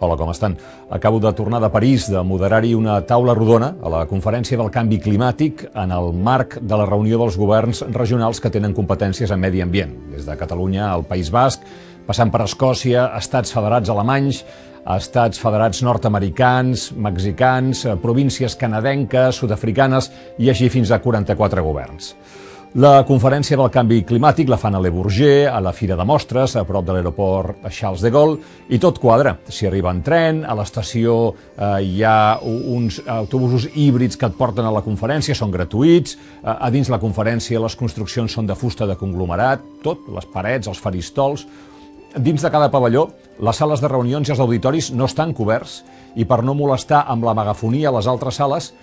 Hola, com estan? Acabo de tornar de París de moderar-hi una taula rodona a la Conferència del Canvi Climàtic en el marc de la reunió dels governs regionals que tenen competències en medi ambient, des de Catalunya al País Basc, passant per Escòcia, estats federats alemanys, estats federats nord-americans, mexicans, províncies canadenques, sud-africanes i així fins a 44 governs. La Conferència del Canvi Climàtic la fan a Le Bourget, a la Fira de Mostres, a prop de l'aeroport Charles de Gaulle, i tot quadra. S'hi arriba en tren, a l'estació hi ha uns autobusos híbrids que et porten a la conferència, són gratuïts, a dins la conferència les construccions són de fusta de conglomerat, tot, les parets, els faristols. Dins de cada pavelló, les sales de reunions i els auditoris no estan coberts i per no molestar amb la megafonia a les altres sales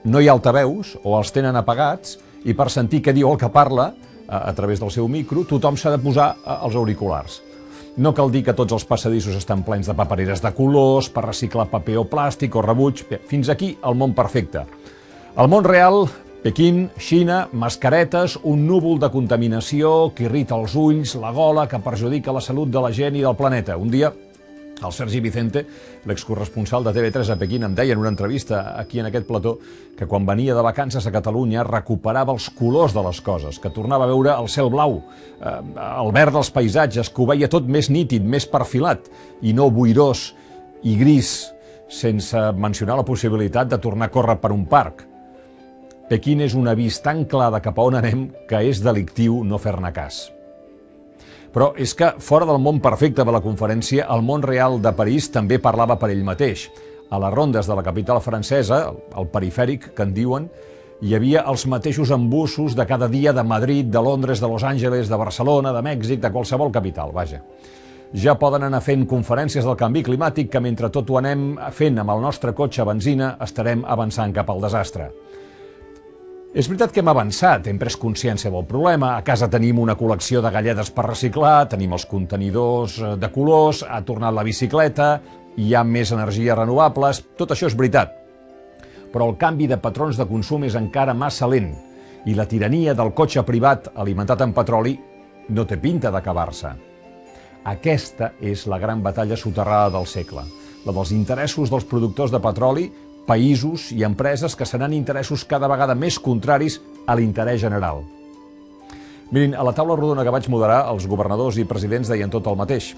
no hi ha altaveus o els tenen apagats i per sentir què diu el que parla a través del seu micro tothom s'ha de posar els auriculars. No cal dir que tots els passadissos estan plens de papereres de colors per reciclar paper o plàstic o rebuig. Fins aquí el món perfecte. El món real, Pequín, Xina, mascaretes, un núvol de contaminació que irrita els ulls, la gola, que perjudica la salut de la gent i del planeta. Un dia, el Sergi Vicente, l'excorresponsal de TV3 a Pequín, em deia en una entrevista aquí en aquest plató que quan venia de vacances a Catalunya recuperava els colors de les coses, que tornava a veure el cel blau, el verd dels paisatges, que ho veia tot més nítid, més perfilat, i no boirós i gris, sense mencionar la possibilitat de tornar a córrer per un parc. Pequín és un avís tan clar de cap a on anem que és delictiu no fer-ne cas. Però és que, fora del món perfecte de la conferència, el món real de París també parlava per ell mateix. A les rondes de la capital francesa, el perifèric, que en diuen, hi havia els mateixos embussos de cada dia de Madrid, de Londres, de Los Angeles, de Barcelona, de Mèxic, de qualsevol capital, vaja. Ja poden anar fent conferències del canvi climàtic que mentre tot ho anem fent amb el nostre cotxe a benzina estarem avançant cap al desastre. És veritat que hem avançat, hem pres consciència del problema, a casa tenim una col·lecció de galledes per reciclar, tenim els contenidors de colors, ha tornat la bicicleta, hi ha més energies renovables, tot això és veritat. Però el canvi de patrons de consum és encara massa lent i la tirania del cotxe privat alimentat amb petroli no té pinta d'acabar-se. Aquesta és la gran batalla soterrada del segle, la dels interessos dels productors de petroli, països i empreses que seran interessos cada vegada més contraris a l'interès general. Mirin, a la taula rodona que vaig moderar, els governadors i presidents deien tot el mateix,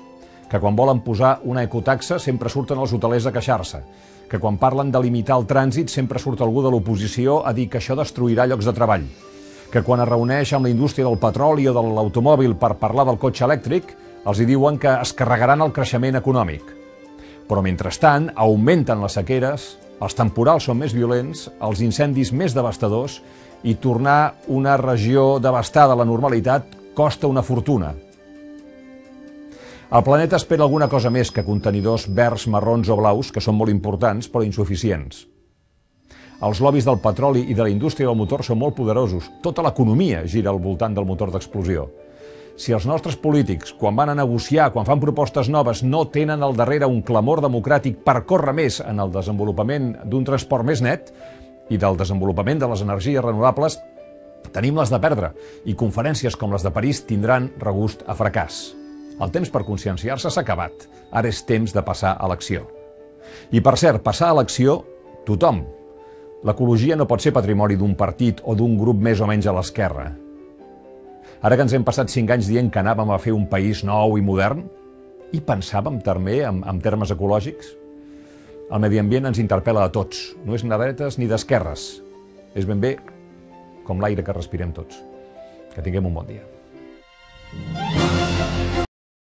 que quan volen posar una ecotaxa sempre surten els hotelers a queixar-se, que quan parlen de limitar el trànsit sempre surt algú de l'oposició a dir que això destruirà llocs de treball, que quan es reuneix amb la indústria del petroli o de l'automòbil per parlar del cotxe elèctric, els hi diuen que es carregaran el creixement econòmic. Però mentrestant augmenten les sequeres, els temporals són més violents, els incendis més devastadors i tornar una regió devastada a la normalitat costa una fortuna. El planeta espera alguna cosa més que contenidors verds, marrons o blaus, que són molt importants però insuficients. Els lobbies del petroli i de la indústria del motor són molt poderosos. Tota l'economia gira al voltant del motor d'explosió. Si els nostres polítics, quan van a negociar, quan fan propostes noves, no tenen al darrere un clamor democràtic per córrer més en el desenvolupament d'un transport més net i del desenvolupament de les energies renovables, tenim les de perdre i conferències com les de París tindran regust a fracàs. El temps per conscienciar-se s'ha acabat. Ara és temps de passar a l'acció. I per cert, passar a l'acció, tothom. L'ecologia no pot ser patrimoni d'un partit o d'un grup més o menys a l'esquerra. Ara que ens hem passat 5 anys dient que anàvem a fer un país nou i modern, i pensàvem també en termes ecològics? El medi ambient ens interpel·la a tots, no és ni de dretes ni d'esquerres. És ben bé com l'aire que respirem tots. Que tinguem un bon dia.